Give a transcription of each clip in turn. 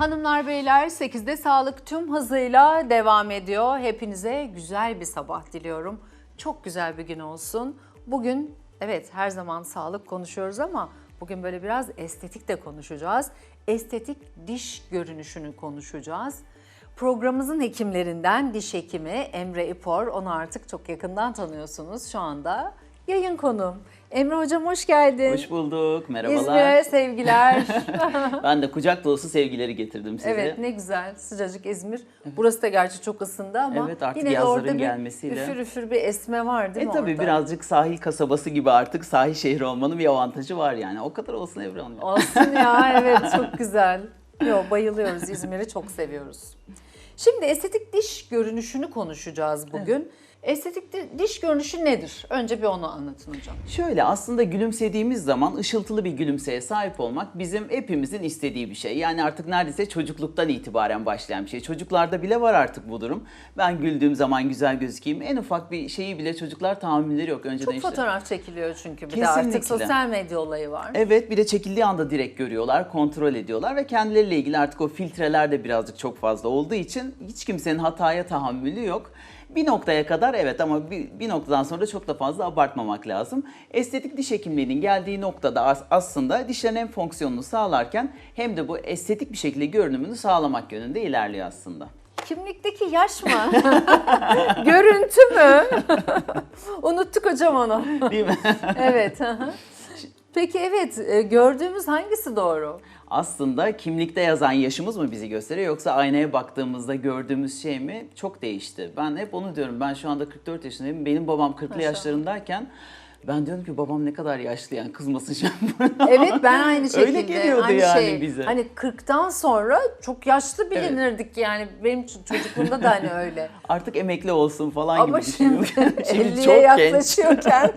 Hanımlar beyler 8'de sağlık tüm hızıyla devam ediyor. Hepinize güzel bir sabah diliyorum. Çok güzel bir gün olsun. Bugün evet her zaman sağlık konuşuyoruz ama bugün böyle biraz estetik de konuşacağız. Estetik diş görünüşünü konuşacağız. Programımızın hekimlerinden diş hekimi Emre İpor, onu artık çok yakından tanıyorsunuz şu anda. Yayın konuğum. Emre Hocam hoş geldin. Hoş bulduk, merhabalar. İzmir'e sevgiler. Ben de kucak dolusu sevgileri getirdim size. Evet ne güzel sıcacık İzmir. Burası da gerçi çok ısındı ama Evet, artık yine de yazların orada bir gelmesiyle. üfür üfür bir esme var değil mi Tabii orada? birazcık sahil kasabası gibi artık sahil şehri olmanın bir avantajı var yani. O kadar olsun Ebru Hanım. Olsun ya evet çok güzel. Yo, bayılıyoruz, İzmir'i çok seviyoruz. Şimdi estetik diş görünüşünü konuşacağız bugün. Evet. Estetik diş görünüşü nedir? Önce bir onu anlatın hocam. Şöyle aslında gülümsediğimiz zaman ışıltılı bir gülümseye sahip olmak bizim hepimizin istediği bir şey. Yani artık neredeyse çocukluktan itibaren başlayan bir şey. Çocuklarda bile var artık bu durum. Ben güldüğüm zaman güzel gözükeyim. En ufak bir şeyi bile çocuklar tahammülleri yok. Önceden çok fotoğraf çekiliyor çünkü. Bir de Kesinlikle. artık sosyal medya olayı var. Evet, bir de çekildiği anda direkt görüyorlar, kontrol ediyorlar ve kendileriyle ilgili artık o filtreler de birazcık çok fazla olduğu için hiç kimsenin hataya tahammülü yok. Bir noktaya kadar evet ama bir noktadan sonra çok da fazla abartmamak lazım. Estetik diş hekimliğinin geldiği noktada aslında dişlerin hem fonksiyonunu sağlarken hem de bu estetik bir şekilde görünümünü sağlamak yönünde ilerliyor aslında. Kimlikteki yaş mı? Görüntü mü? Unuttuk hocam onu. Değil mi? Evet. Peki evet, gördüğümüz hangisi doğru? Aslında kimlikte yazan yaşımız mı bizi gösteriyor yoksa aynaya baktığımızda gördüğümüz şey mi? Çok değişti. Ben hep onu diyorum. Ben şu anda 44 yaşındayım. Benim babam 40'lı yaşlarındayken ben diyorum ki babam ne kadar yaşlı yani kızmasın şimdi. Evet ben aynı şekilde. Öyle geliyordu yani bize. Hani 40'tan sonra çok yaşlı bilinirdik yani. Benim çocukluğumda da hani öyle. Artık emekli olsun falan ama gibi düşünüyorum. Şimdi 50'ye çok yaklaşıyorken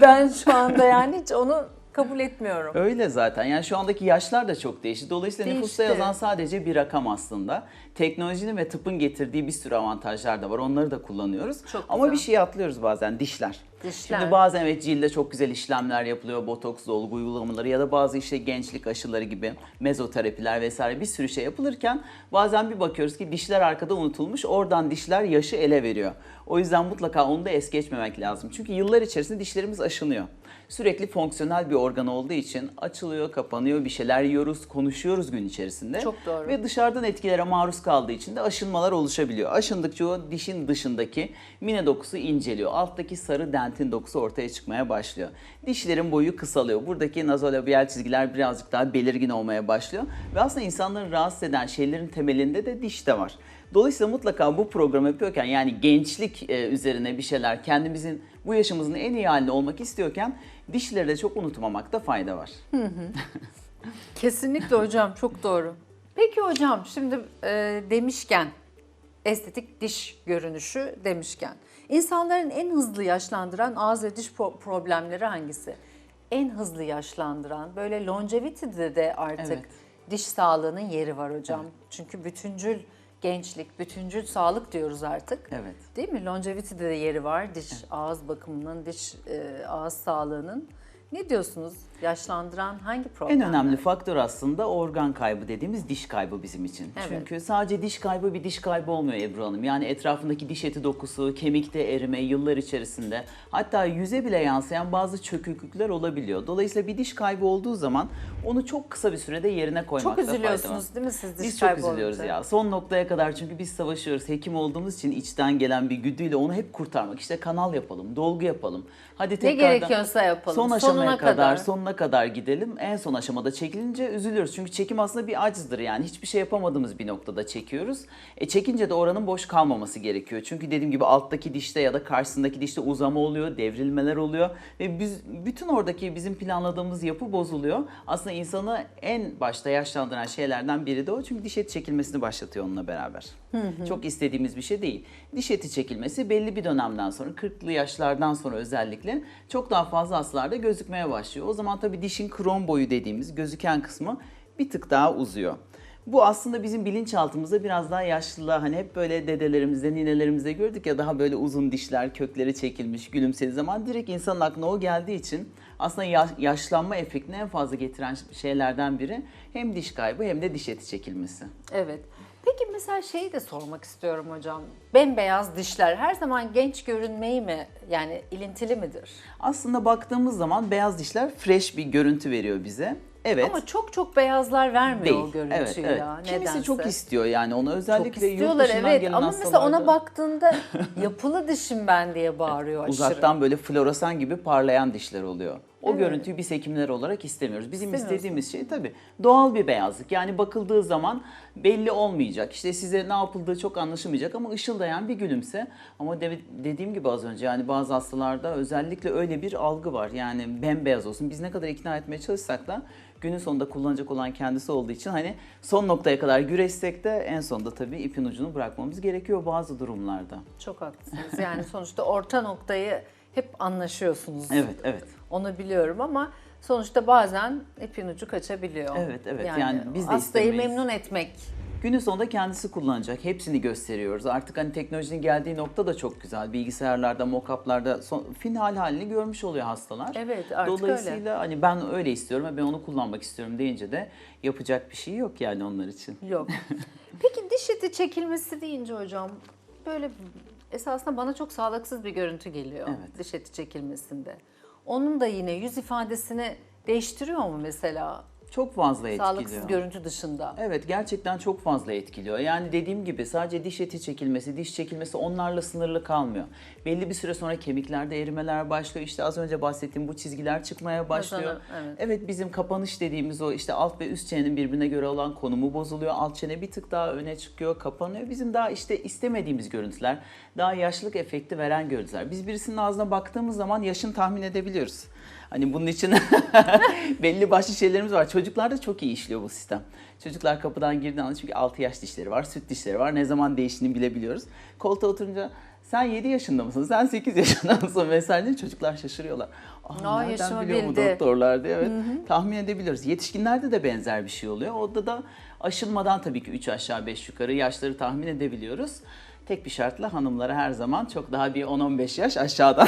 ben şu anda yani hiç onu kabul etmiyorum. Öyle zaten. Yani şu andaki yaşlar da çok değişti. Dolayısıyla nüfusta yazan sadece bir rakam aslında. Teknolojinin ve tıbbın getirdiği bir sürü avantajlar da var. Onları da kullanıyoruz. Çok ama güzel. bir şey atlıyoruz bazen, dişler. Şimdi bazen evet cilde çok güzel işlemler yapılıyor. Botoks, dolgu uygulamaları ya da bazı işte gençlik aşıları gibi mezoterapiler vesaire bir sürü şey yapılırken bazen bir bakıyoruz ki dişler arkada unutulmuş. Oradan dişler yaşı ele veriyor. O yüzden mutlaka onu da es geçmemek lazım. Çünkü yıllar içerisinde dişlerimiz aşınıyor. Sürekli fonksiyonel bir organ olduğu için açılıyor, kapanıyor, bir şeyler yiyoruz, konuşuyoruz gün içerisinde. Çok doğru. Ve dışarıdan etkilere maruz kaldığı için de aşınmalar oluşabiliyor. Aşındıkça o dişin dışındaki mine dokusu inceliyor. Alttaki sarı dentin dokusu ortaya çıkmaya başlıyor. Dişlerin boyu kısalıyor. Buradaki nazolabial çizgiler birazcık daha belirgin olmaya başlıyor. Ve aslında insanları rahatsız eden şeylerin temelinde de dişte var. Dolayısıyla mutlaka bu programı yapıyorken yani gençlik üzerine bir şeyler kendimizin bu yaşımızın en iyi halinde olmak istiyorken dişleri de çok unutmamakta fayda var. Kesinlikle hocam çok doğru. Peki hocam şimdi demişken estetik diş görünüşü demişken insanların en hızlı yaşlandıran ağız ve diş problemleri hangisi? En hızlı yaşlandıran böyle longevity'de de artık evet. Diş sağlığının yeri var hocam. Evet. Çünkü bütüncül gençlik, bütüncül sağlık diyoruz artık. Evet. Değil mi? Longevity'de de yeri var. Diş, evet. Ağız bakımının, ağız sağlığının. Ne diyorsunuz? Yaşlandıran hangi problemler? En önemli faktör aslında organ kaybı dediğimiz diş kaybı bizim için. Evet. Çünkü sadece diş kaybı bir diş kaybı olmuyor Ebru Hanım. Yani etrafındaki diş eti dokusu, kemikte erime yıllar içerisinde hatta yüze bile yansıyan bazı çöküklükler olabiliyor. Dolayısıyla bir diş kaybı olduğu zaman onu çok kısa bir sürede yerine koymakta fayda var. Çok üzülüyorsunuz değil mi siz diş biz kaybı çok üzülüyoruz ya. Son noktaya kadar çünkü biz savaşıyoruz. Hekim olduğumuz için içten gelen bir güdüyle onu hep kurtarmak. İşte kanal yapalım, dolgu yapalım. Hadi tekrardan ne gerekiyorsa yapalım. Son aşamaya sonuna kadar gidelim. En son aşamada çekilince üzülüyoruz. Çünkü çekim aslında bir acizdir yani. Hiçbir şey yapamadığımız bir noktada çekiyoruz. Çekince de oranın boş kalmaması gerekiyor. Çünkü dediğim gibi alttaki dişte ya da karşısındaki dişte uzama oluyor, devrilmeler oluyor. Ve bütün oradaki bizim planladığımız yapı bozuluyor. Aslında insanı en başta yaşlandıran şeylerden biri de o. Çünkü diş eti çekilmesini başlatıyor onunla beraber. Çok istediğimiz bir şey değil. Diş eti çekilmesi belli bir dönemden sonra, 40'lı yaşlardan sonra özellikle çok daha fazla hastalarda gözükmeye başlıyor. O zaman tabii dişin kron boyu dediğimiz gözüken kısmı bir tık daha uzuyor. Bu aslında bizim bilinçaltımızda biraz daha yaşlılar, hani hep böyle dedelerimizde, ninelerimizde gördük ya, daha böyle uzun dişler, kökleri çekilmiş, gülümsediği zaman direkt insanın aklına o geldiği için aslında yaşlanma efektini en fazla getiren şeylerden biri hem diş kaybı hem de diş eti çekilmesi. Evet. Peki mesela şeyi de sormak istiyorum hocam. Bembeyaz dişler her zaman genç görünmeyi mi, yani ilintili midir? Aslında baktığımız zaman beyaz dişler fresh bir görüntü veriyor bize. Evet. Ama çok beyazlar vermiyor Değil. o görüntüyü Evet, evet. ya. Kimisi Nedense. çok istiyor yani onu, Çok özellikle yurt istiyorlar, dışından evet, gelen ama mesela ona hastalarda. baktığında yapılı dişim ben diye bağırıyor aşırı. Uzaktan böyle floresan gibi parlayan dişler oluyor. O Evet. görüntüyü biz hekimler olarak istemiyoruz. Bizim İstemiyorsun. istediğimiz şey tabii doğal bir beyazlık. Yani bakıldığı zaman belli olmayacak. İşte size ne yapıldığı çok anlaşılmayacak ama ışıldayan bir gülümse. Ama dediğim gibi az önce, yani bazı hastalarda özellikle öyle bir algı var. Yani bembeyaz olsun. Biz ne kadar ikna etmeye çalışsak da günün sonunda kullanacak olan kendisi olduğu için hani son noktaya kadar güreşsek de en sonunda tabii ipin ucunu bırakmamız gerekiyor bazı durumlarda. Çok haklısınız. Yani sonuçta orta noktayı hep anlaşıyorsunuz. Evet, evet. Onu biliyorum ama sonuçta bazen ipin ucu kaçabiliyor. Evet, evet. Yani biz de hastayı istemeyiz. memnun etmek. Günün sonunda kendisi kullanacak. Hepsini gösteriyoruz. Artık hani teknolojinin geldiği nokta da çok güzel. Bilgisayarlarda, mock-up'larda final halini görmüş oluyor hastalar. Evet, artık Dolayısıyla hani ben öyle istiyorum ve ben onu kullanmak istiyorum deyince de yapacak bir şey yok yani onlar için. Yok. Peki diş eti çekilmesi deyince hocam böyle esasında bana çok sağlıksız bir görüntü geliyor. Evet. Diş eti çekilmesinde. Onun da yine yüz ifadesini değiştiriyor mu mesela? Çok fazla etkiliyor. Sağlıksız görüntü dışında. Evet, gerçekten çok fazla etkiliyor. Yani dediğim gibi sadece diş eti çekilmesi, diş çekilmesi onlarla sınırlı kalmıyor. Belli bir süre sonra kemiklerde erimeler başlıyor. İşte az önce bahsettiğim bu çizgiler çıkmaya başlıyor. Evet. Evet, bizim kapanış dediğimiz o işte alt ve üst çenenin birbirine göre olan konumu bozuluyor. Alt çene bir tık daha öne çıkıyor, kapanıyor. Bizim daha işte istemediğimiz görüntüler, daha yaşlılık efekti veren görüntüler. Biz birisinin ağzına baktığımız zaman yaşını tahmin edebiliyoruz. Hani bunun için belli başlı şeylerimiz var. Çocuklarda çok iyi işliyor bu sistem. Çocuklar kapıdan girdiği anda, çünkü 6 yaş dişleri var, süt dişleri var. Ne zaman değiştiğini bilebiliyoruz. Koltuğa oturunca sen 7 yaşında mısın, sen 8 yaşında mısın vesaire diye çocuklar şaşırıyorlar. Nereden yaşımı biliyor bu bildi. doktorlar diye. Evet, tahmin edebiliyoruz. Yetişkinlerde de benzer bir şey oluyor. Orada da aşılmadan tabii ki 3 aşağı 5 yukarı yaşları tahmin edebiliyoruz. Tek bir şartla hanımlara her zaman çok daha bir 10-15 yaş aşağıdan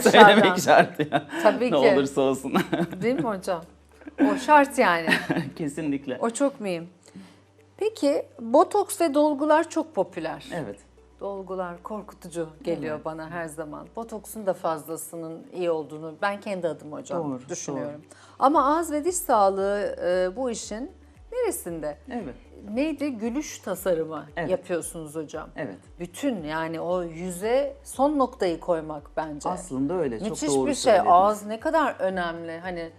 söylemek şart ya. Tabii ne ki. olursa olsun. Değil mi hocam? O şart yani. Kesinlikle. O çok mühim. Peki botoks ve dolgular çok popüler. Evet. Dolgular korkutucu geliyor bana her zaman. Botoksun da fazlasının iyi olduğunu ben kendi adım hocam Doğru, düşünüyorum. Ama ağız ve diş sağlığı bu işin neresinde? Evet. Neydi? Gülüş tasarımı Evet. yapıyorsunuz hocam. Evet. Bütün, yani o yüze son noktayı koymak bence. Aslında öyle. Çok Müthiş doğru bir şey. söylediniz. Ağız ne kadar önemli. Hani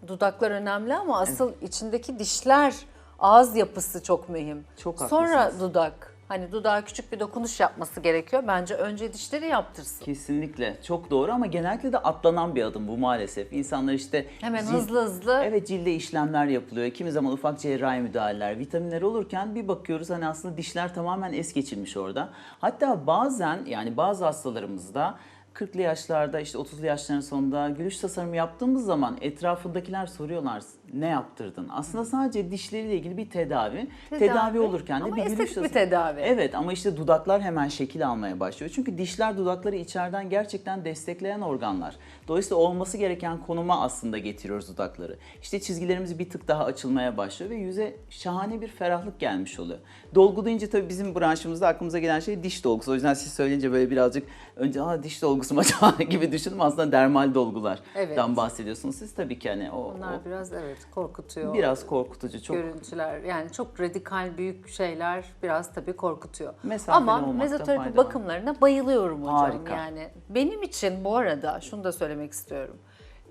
dudaklar önemli ama asıl içindeki dişler, ağız yapısı çok mühim. Çok Sonra haklısınız. dudak. Hani dudağa küçük bir dokunuş yapması gerekiyor. Bence önce dişleri yaptırsın. Kesinlikle. Çok doğru ama genellikle de atlanan bir adım bu maalesef. İnsanlar işte Hemen hızlı. Evet, cilde işlemler yapılıyor. Kimi zaman ufak cerrahi müdahaleler, vitaminler olurken bir bakıyoruz hani aslında dişler tamamen es geçilmiş orada. Hatta bazen, yani bazı hastalarımızda 40'lı yaşlarda, işte 30'lu yaşların sonunda gülüş tasarımı yaptığımız zaman etrafındakiler soruyorlar, ne yaptırdın? Aslında sadece dişleriyle ilgili bir tedavi. Tedavi olurken de ama bir gülüş estetik bir tasarımı. tedavi. Evet, ama işte dudaklar hemen şekil almaya başlıyor. Çünkü dişler dudakları içeriden gerçekten destekleyen organlar. Dolayısıyla olması gereken konuma aslında getiriyoruz dudakları. İşte çizgilerimiz bir tık daha açılmaya başlıyor ve yüze şahane bir ferahlık gelmiş oluyor. Dolgu deyince tabii bizim branşımızda aklımıza gelen şey diş dolgusu. O yüzden siz söyleyince böyle birazcık önce diş dolgusu mu acaba gibi düşündüm. Aslında dermal dolgulardan bahsediyorsunuz. Siz tabii ki hani Onlar biraz korkutuyor. biraz korkutucu, çok görüntüler, yani çok radikal büyük şeyler biraz tabii korkutuyor. Mesafeli Ama olmakta mezoterapi fayda var. bakımlarına bayılıyorum hocam. Harika. Yani benim için bu arada şunu da söylemek istiyorum.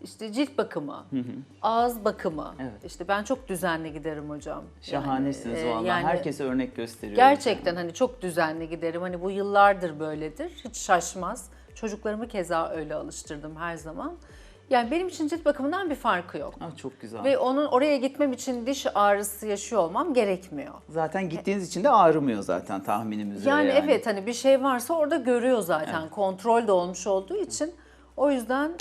İşte cilt bakımı, ağız bakımı. Evet. İşte ben çok düzenli giderim hocam. şahanesiniz vallahi. yani Herkese örnek gösteriyoruz. gerçekten hani çok düzenli giderim. Hani bu yıllardır böyledir. Hiç şaşmaz. Çocuklarımı keza öyle alıştırdım her zaman. Yani benim için cilt bakımından bir farkı yok. Çok güzel. Ve oraya gitmem için diş ağrısı yaşıyor olmam gerekmiyor. Zaten gittiğiniz için de ağrımıyor zaten tahminimiz. Yani evet, hani bir şey varsa orada görüyor zaten. Kontrol de olmuş olduğu için. O yüzden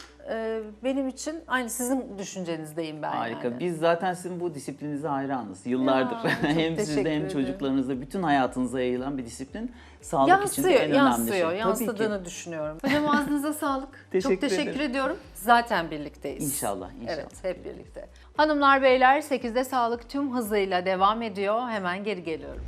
benim için aynı sizin düşüncenizdeyim ben Harika. yani. Biz zaten sizin bu disiplininize hayranız. Yıllardır. Ya, çok Hem sizde teşekkür hem ederim. çocuklarınızda bütün hayatınıza yayılan bir disiplin. Sağlık için de Yansıyor, en önemli şey. Tabii ki. yansıdığını düşünüyorum. Hocam ağzınıza sağlık. Teşekkür Çok teşekkür ederim. ediyorum. Zaten birlikteyiz. İnşallah, inşallah. Evet, hep birlikte. Hanımlar, beyler 8'de sağlık tüm hızıyla devam ediyor. Hemen geri geliyorum.